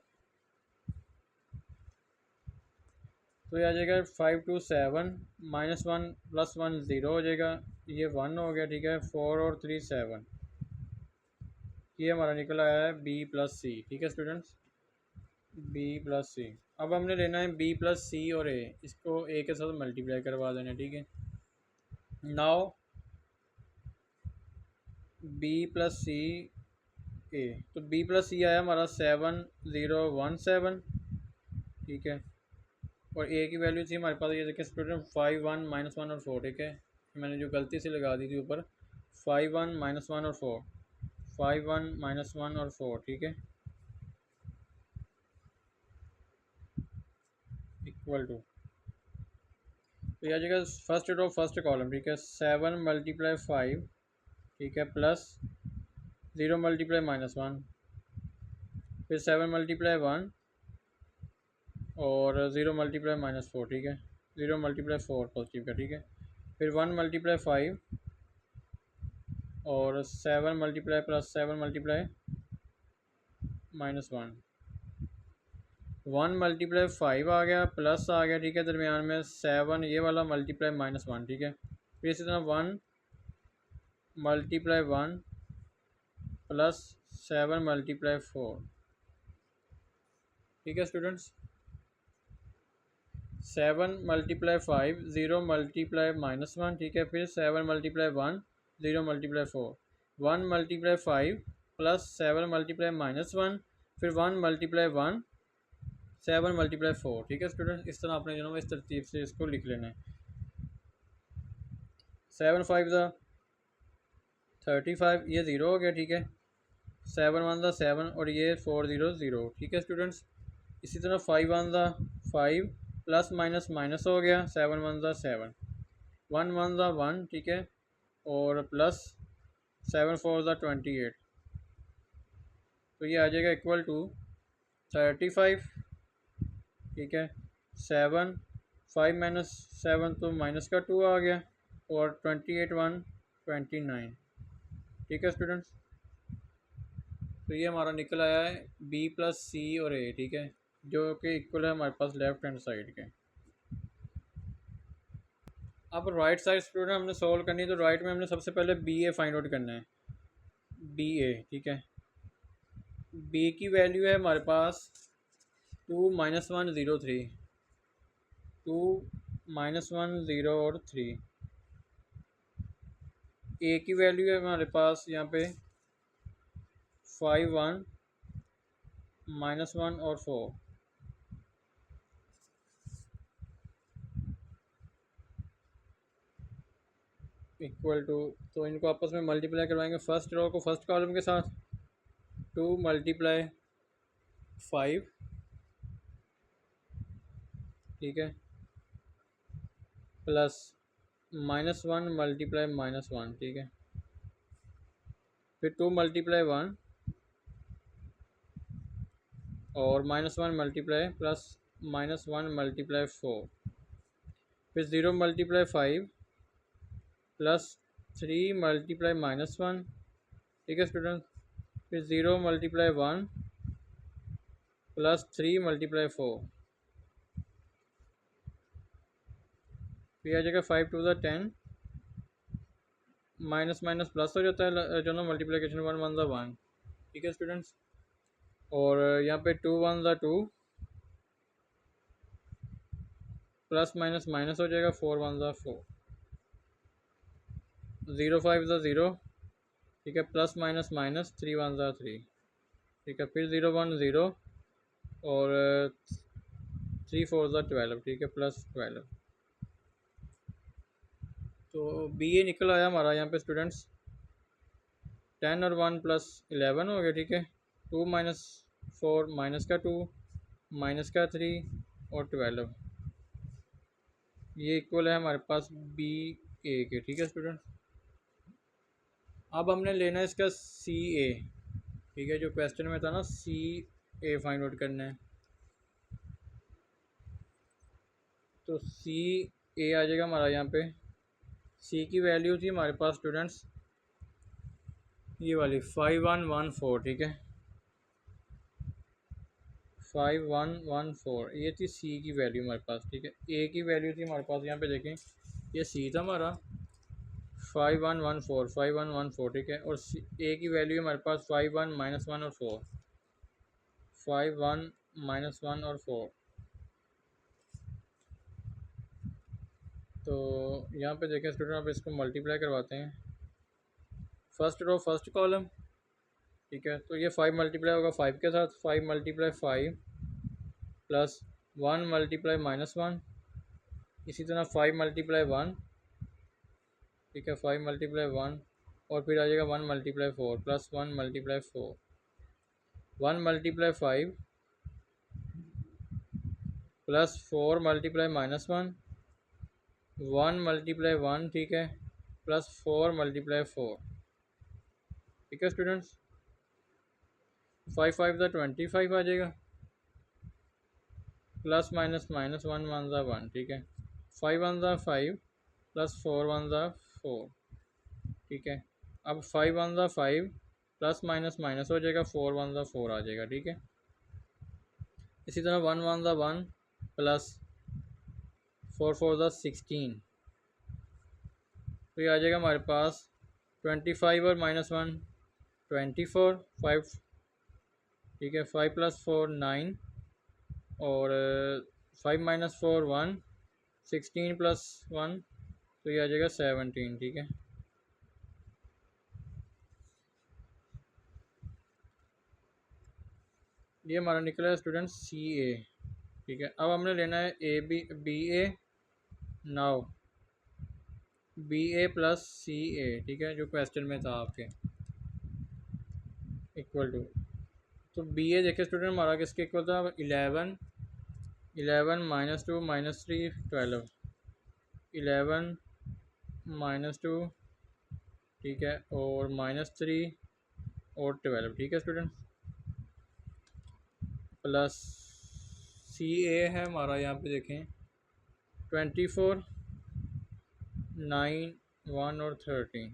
तो ये आ जाएगा 5 2 7 -1 + 1 0 हो जाएगा, ये 1 हो गया ठीक है, 4 और 3 7 ये हमारा निकल आया है B + C ठीक है स्टूडेंट्स, B + C। अब हमने लेना है B + C और A, इसको A के साथ मल्टीप्लाई करवा देना है ठीक है। नाउ B + C A, तो B + C आया हमारा 7 0 1 7 ठीक है, और A की वैल्यू थी हमारे पास, ये देखिए स्टूडेंट 5 1 -1 और 4 ठीक है, मैंने जो गलती से लगा दी थी ऊपर 5 1 -1 और 4 5 1 -1 और 4 ठीक है, इक्वल टू, तो यह आ जाएगा फर्स्ट रो फर्स्ट कॉलम ठीक है, 7 × 5 ठीक है, प्लस 0 × -1 फिर 7 × 1 और 0 × -4 ठीक है, 0 × 4 पॉजिटिव का ठीक है, फिर 1 × 5 और 7 मल्टीप्लाई प्लस 7 मल्टीप्लाई -1 1 × 5 आ गया प्लस आ गया ठीक है, दरमियान में 7 ये वाला मल्टीप्लाई -1 ठीक है, फिर इसी तरह 1 × 1 प्लस 7 × 4 ठीक है स्टूडेंट्स, 7 × 5 0 × -1 ठीक है, फिर 7 × 1 0 × 4 1 × 5 प्लस 7 × -1 फिर 1 × 1 7 × 4 ठीक है स्टूडेंट, इस तरह आपने जो है इस तरतीब से इसको लिख लेना है। 7 5 ज़ा 35 ये 0 हो गया ठीक है, 7 1 ज़ा 7 और ये 4 0 0 ठीक है स्टूडेंट्स। इसी तरह 5 1 ज़ा 5 प्लस माइनस माइनस हो गया, 7 1 ज़ा 7 1 1 ज़ा 1 ठीक है, और प्लस 7 4 ज़ा 28 तो ये आ जाएगा इक्वल टू 35 ठीक है, 7 5 - 7 तो माइनस का 2 आ गया और 28 1 29 ठीक है स्टूडेंट्स। तो ये हमारा निकल आया है B + C और A ठीक है, जो कि इक्वल है हमारे पास लेफ्ट हैंड साइड के। अब राइट साइड स्टूडेंट हमने सॉल्व करनी है, तो राइट में हमने सबसे पहले BA फाइंड आउट करना है, BA ठीक है। B की वैल्यू है हमारे पास 2 - 1 0 3 2 - 1 0 और 3। A की वैल्यू है हमारे पास यहाँ पे 5 1 -1 और 4 इक्वल टू, तो इनको आपस में मल्टीप्लाई करवाएंगे, फर्स्ट रो को फर्स्ट कॉलम के साथ 2 × 5 ठीक है, प्लस -1 × -1 ठीक है, फिर 2 × 1 और -1 × प्लस -1 × 4 फिर 0 × 5 प्लस 3 × -1 ठीक है स्टूडेंट, फिर 0 × 1 प्लस 3 × 4 फिर आ जाएगा 5 2 ज़ा 10 माइनस माइनस प्लस हो जाता है जो ना मल्टीप्लिकेशन 1 1 ज़ा 1 ठीक है स्टूडेंट्स, और यहाँ पे 2 1 ज़ा 2 प्लस माइनस माइनस हो जाएगा 4 1 ज़ा 4 0 5 ज़ा 0 ठीक है, प्लस माइनस माइनस 3 1 ज़ा 3 ठीक है, फिर 0 1 0 और 3 4 ज़ा 12 ठीक है, प्लस 12 तो BA निकल आया हमारा यहाँ पे स्टूडेंट्स 10 और 1 प्लस 11 हो गया ठीक है, 2 - 4 माइनस का 2 माइनस का 3 और 12 ये इक्वल है हमारे पास BA के ठीक है स्टूडेंट। अब हमने लेना है इसका CA ठीक है, जो क्वेश्चन में था ना CA फाइंड आउट करना है। तो सी ए आ जाएगा हमारा यहाँ पे। सी की वैल्यू थी हमारे पास स्टूडेंट्स ये वाली 5114, ठीक है, 5114 ये थी सी की वैल्यू हमारे पास, ठीक है। ए की वैल्यू थी हमारे पास यहाँ पे देखें, ये सी था हमारा 5114, ठीक है। और ए की वैल्यू हमारे पास 51 -1 और 4, 51 -1 और 4। तो यहाँ पे देखें स्टूडेंट, आप इसको मल्टीप्लाई करवाते हैं, फर्स्ट रो फर्स्ट कॉलम, ठीक है। तो ये 5 मल्टीप्लाई होगा 5 के साथ, 5 मल्टीप्लाई 5 प्लस 1 मल्टीप्लाई -1, इसी तरह 5 मल्टीप्लाई 1, ठीक है, 5 मल्टीप्लाई 1, और फिर आ जाएगा 1 multiply 4 plus 1 multiply 4, 1 multiply 5 plus 4 multiply -1, 1 multiply 1, ठीक है, प्लस 4 मल्टीप्लाई 4, ठीक है स्टूडेंट्स। 5 5 ज़ा 25 आ जाएगा, प्लस माइनस माइनस 1 1 ज़ा 1, ठीक है, 5 1 ज़ा 5 प्लस 4 1 ज़ा 4, ठीक है। अब 5 1 ज़ा 5 प्लस माइनस माइनस हो जाएगा, 4 1 ज़ा 4 आ जाएगा, ठीक है। इसी तरह 1 1 ज़ा 1 प्लस 4 4 ज़ा 16, तो ये आ जाएगा हमारे पास 25 और -1 24, 5, ठीक है, 5 प्लस 4 9, और 5 माइनस 4 1, 16 प्लस 1, तो ये आ जाएगा 17, ठीक है। ये हमारा निकला है स्टूडेंट सी ए, ठीक है। अब हमने लेना है A B A, now B A plus C A, ठीक है, जो क्वेश्चन में था आपके, इक्वल टू। तो बी ए देखिए स्टूडेंट हमारा किसके इक्वल था, 11 -2 -3 12, 11 -2, ठीक है, और -3 और 12, ठीक है स्टूडेंट, प्लस सी ए है हमारा यहाँ पे देखें 24 9 1 और 13,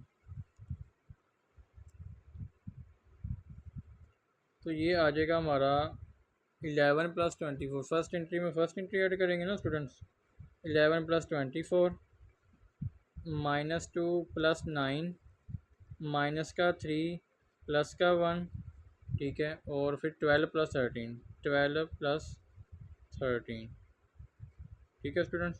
तो ये आ जाएगा हमारा 11 प्लस 24, फर्स्ट एंट्री में फर्स्ट एंट्री ऐड करेंगे ना स्टूडेंट्स, 11 प्लस 24 -2 प्लस 9 माइनस का 3 प्लस का 1, ठीक है, और फिर 12 प्लस 13, 12 प्लस 13, ठीक है स्टूडेंट्स।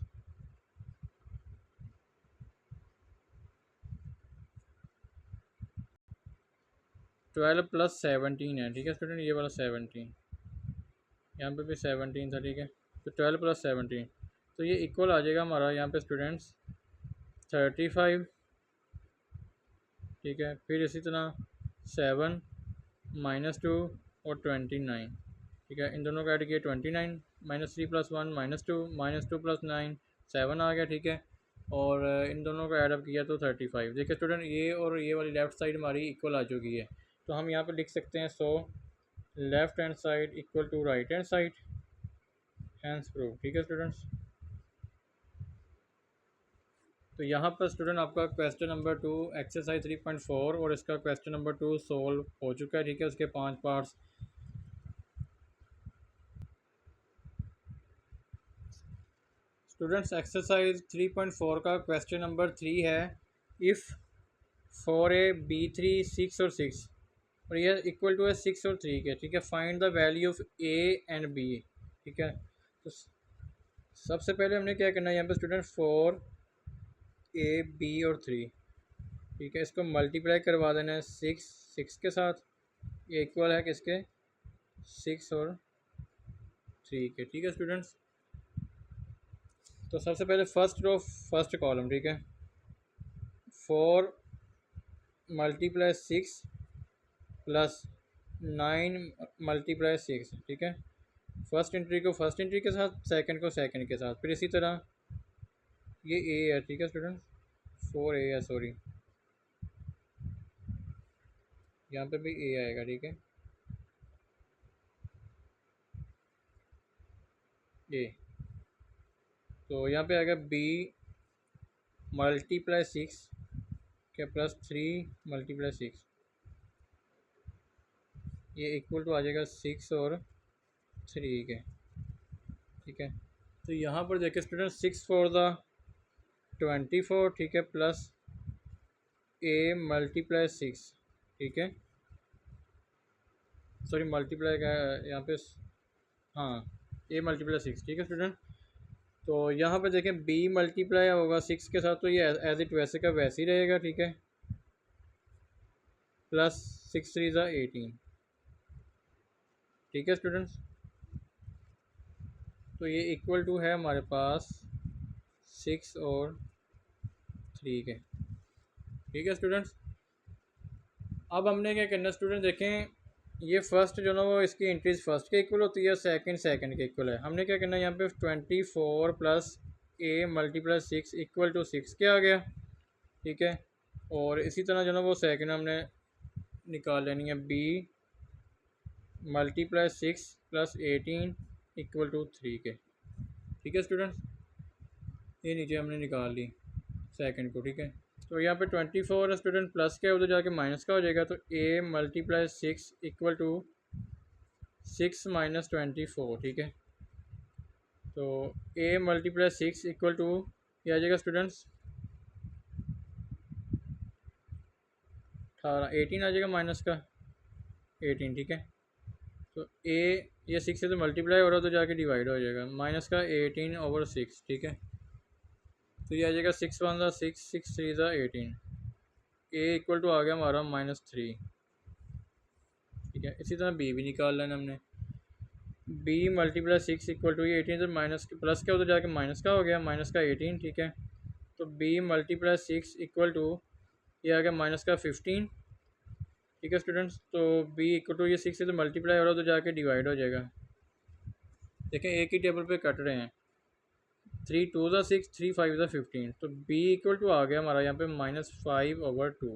ट्वेल्व प्लस 17 है, ठीक है स्टूडेंट, ये वाला 17, यहाँ पे भी 17 था, ठीक है। तो 12 प्लस 17, तो ये इक्वल आ जाएगा हमारा यहाँ पे स्टूडेंट्स 35, ठीक है। फिर इसी तरह 7 -2 और 29, ठीक है, इन दोनों का ऐड किया 29, -3 प्लस 1 -2, -2 प्लस 9 7 आ गया, ठीक है। और इन दोनों का ऐड अप किया तो 35। देखिए स्टूडेंट, ये और ये वाली लेफ़्ट साइड हमारी इक्वल आ चुकी है, तो हम यहाँ पे लिख सकते हैं, so left hand side equal to right hand side, hence prove, ठीक है स्टूडेंट्स। तो यहाँ पर स्टूडेंट आपका क्वेश्चन नंबर 2 एक्सरसाइज 3.4 और इसका क्वेश्चन नंबर 2 सोल्व हो चुका है, ठीक है, उसके 5 पार्ट्स। स्टूडेंट्स एक्सरसाइज 3.4 का क्वेश्चन नंबर 3 है, इफ़ 4a b3 6 और 6 और यह इक्वल टू है 6 और 3 के, ठीक है, find the value of a and b, ठीक है। तो सबसे पहले हमने क्या करना है यहाँ पे स्टूडेंट, 4a b और 3, ठीक है, इसको मल्टीप्लाई करवा देना है 6 के साथ, ये इक्वल है किसके, 6 और 3 के, ठीक है स्टूडेंट्स। तो सबसे पहले फर्स्ट रो फर्स्ट कॉलम, ठीक है, 4 मल्टीप्लाई 6 प्लस 9 मल्टीप्लाई 6, ठीक है, फर्स्ट एंट्री को फर्स्ट एंट्री के साथ, सेकंड को सेकंड के साथ, फिर इसी तरह ये ए है, ठीक है स्टूडेंट, 4a है, सॉरी, यहाँ पे भी ए आएगा, ठीक है, ए, तो यहाँ पे आएगा बी मल्टीप्लाई 6 के प्लस 3 मल्टीप्लाई 6, ये इक्वल टू आ जाएगा 6 और 3 के, ठीक है। तो यहाँ पर देखिए स्टूडेंट 6 फॉर द 24, ठीक है, प्लस ए मल्टीप्लाई 6, ठीक है, सॉरी मल्टीप्लाई का यहाँ पे, हाँ ए मल्टीप्लाई 6, ठीक है स्टूडेंट। तो यहाँ पे देखें बी मल्टीप्लाई होगा 6 के साथ, तो ये एज इट वैसे का वैसे ही रहेगा, ठीक है, प्लस 6 3 ज़ा 18, ठीक है स्टूडेंट्स। तो ये इक्वल टू है हमारे पास 6 और 3 के, ठीक है स्टूडेंट्स। अब हमने क्या करना स्टूडेंट, देखें ये फर्स्ट जो ना वो इसकी इंट्रीज फर्स्ट के इक्वल होती है, सेकंड के इक्वल है। हमने क्या करना है यहाँ पे 24 plus A multiply 6 equal to 6 के आ गया, ठीक है। और इसी तरह जो ना वो सेकंड हमने निकाल लेनी है B multiply 6 plus 18 equal to 3 के, ठीक है स्टूडेंट्स। ये नीचे हमने निकाल ली सेकंड को, ठीक है। तो यहाँ पे 24 है स्टूडेंट, प्लस का उधर जाके माइनस का हो जाएगा, तो ए मल्टीप्लाई 6 इक्वल टू 6 माइनस 24, ठीक है। तो ए मल्टीप्लाई 6 इक्वल टू ये आ जाएगा स्टूडेंट्स 18, 18 आ जाएगा माइनस का 18, ठीक है। तो ए ये 6 से तो मल्टीप्लाई हो रहा है, तो जाके डिवाइड हो जाएगा, माइनस का 18 ओवर 6, ठीक है। तो ये आ जाएगा 6 1 ज़ा 6 6 3 ज़ा 18, ए इक्वल टू आ गया हमारा -3, ठीक है। इसी तरह बी भी निकाल लेना हमने, बी मल्टीप्लाई 6 इक्वल टू ये 18 से माइनस प्लस का उधर जाके माइनस का हो गया, माइनस का 18, ठीक है। तो बी मल्टीप्लाई 6 इक्वल टू ये आ गया माइनस का 15, ठीक है स्टूडेंट्स। तो बी इक्वल टू ये 6 से तो मल्टीप्लाई हो रहा है, तो जाके डिवाइड हो जाएगा। देखें एक ही टेबल पे कट रहे हैं, 3 2 ज़ा 6 3 5 ज़ा 15, तो बी इक्वल टू आ गया हमारा यहाँ पे -5 ओवर 2,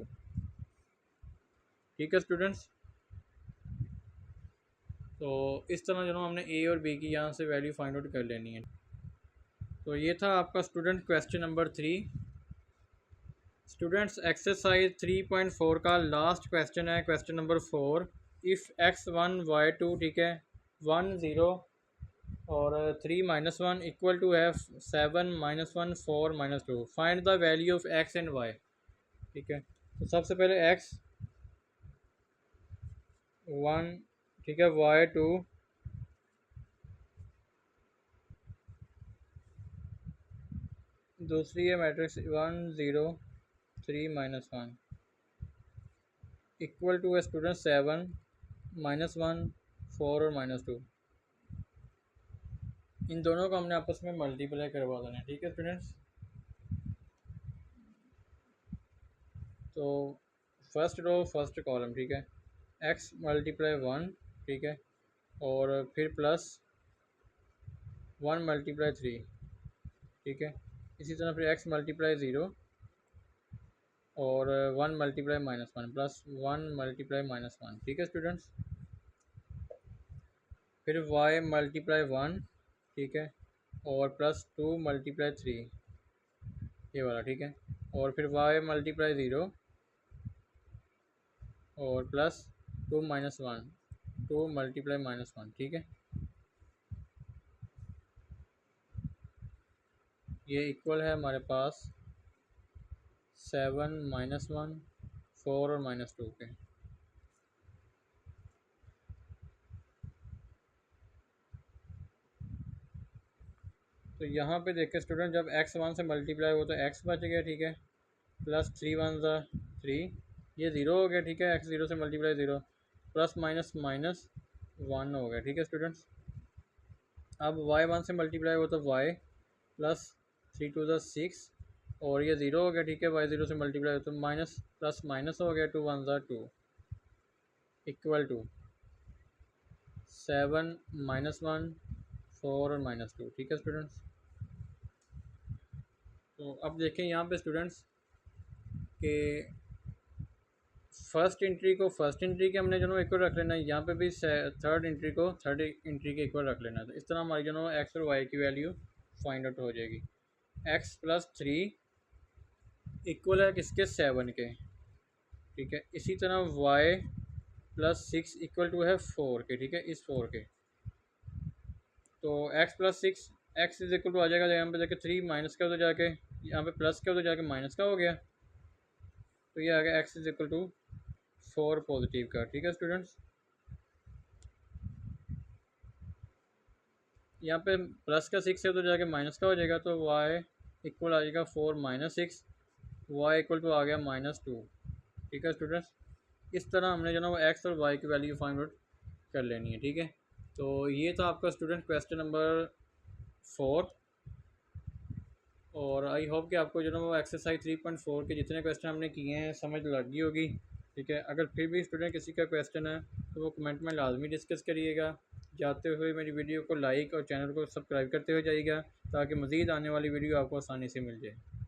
ठीक है स्टूडेंट्स। तो इस तरह जो ना हमने ए और बी की यहाँ से वैल्यू फाइंड आउट कर लेनी है। तो ये था आपका student question number 3। Students exercise 3.4 का लास्ट क्वेश्चन है, question number 4। If x1 y2, ठीक है, 1 0 और 3 -1 इक्वल टू है 7 -1 4 -2, find the value of x and y, ठीक है। तो सबसे पहले x 1, ठीक है, y 2, दूसरी है मैट्रिक्स 1 0 3 -1 इक्वल टू है स्टूडेंट 7 -1 4 और -2। इन दोनों को हमने आपस में मल्टीप्लाई करवा देना है, ठीक है स्टूडेंट्स। तो फर्स्ट रो फर्स्ट कॉलम, ठीक है, x मल्टीप्लाई 1, ठीक है, और फिर प्लस 1 मल्टीप्लाई 3, ठीक है। इसी तरह फिर x मल्टीप्लाई 0 और 1 मल्टीप्लाई -1 प्लस 1 मल्टीप्लाई -1, ठीक है स्टूडेंट्स। फिर y मल्टीप्लाई 1, ठीक है, और प्लस 2 मल्टीप्लाई 3, ये वाला, ठीक है। और फिर y मल्टीप्लाई 0 और प्लस 2 -1 2 मल्टीप्लाई -1, ठीक है। ये इक्वल है हमारे पास 7 -1 4 और -2 के। तो यहाँ पे देखें स्टूडेंट, जब x 1 से मल्टीप्लाई हो तो x बच गया, ठीक है, प्लस 3 1 ज़ा 3, ये 0 हो गया, ठीक है, x 0 से मल्टीप्लाई 0, प्लस माइनस माइनस 1 हो गया, ठीक है स्टूडेंट्स। अब y 1 से मल्टीप्लाई हो तो y प्लस 3 2 ज़ा 6, और ये 0 हो गया, ठीक है, y 0 से मल्टीप्लाई हो तो माइनस प्लस माइनस हो गया, 2 1 ज़ा 2 इक्वल टू 7 -1 4 और -2, ठीक है स्टूडेंट्स। तो अब देखें यहाँ पे स्टूडेंट्स कि फर्स्ट एंट्री को फर्स्ट एंट्री के हमने जो ना इक्वल रख लेना है, यहाँ पे भी थर्ड एंट्री को थर्ड एंट्री के इक्वल रख लेना है। तो इस तरह हमारी जो ना एक्स और वाई की वैल्यू फाइंड आउट हो जाएगी। एक्स प्लस 3 इक्वल है किसके, 7 के, ठीक है। इसी तरह वाई प्लस 6 इक्वल टू है 4 के, ठीक है, इस 4 के। तो X plus 6 X is equal to आ जाएगा यहाँ पे जाके 3 माइनस का, तो जाके यहाँ पे प्लस का, तो जाके माइनस का हो गया। तो ये आ गया x is equal to 4 positive का, ठीक है स्टूडेंट्स। यहाँ पे प्लस का 6 है तो जाके माइनस का हो जाएगा, तो वाई इक्वल आ जाएगा 4 माइनस 6, वाई इक्वल टू आ गया -2, ठीक है स्टूडेंट्स। इस तरह हमने जो ना वो एक्स और वाई की वैल्यू फाइंड आउट कर लेनी है, ठीक है। तो ये था आपका स्टूडेंट क्वेश्चन नंबर 4, और आई होप कि आपको जो ना वो एक्सरसाइज 3.4 के जितने क्वेश्चन हमने किए हैं समझ लग गई होगी, ठीक है। अगर फिर भी स्टूडेंट किसी का क्वेश्चन है तो वो कमेंट में लाजमी डिस्कस करिएगा। जाते हुए मेरी वीडियो को लाइक और चैनल को सब्सक्राइब करते हुए जाइएगा ताकि मज़ीद आने वाली वीडियो आपको आसानी से मिल जाए।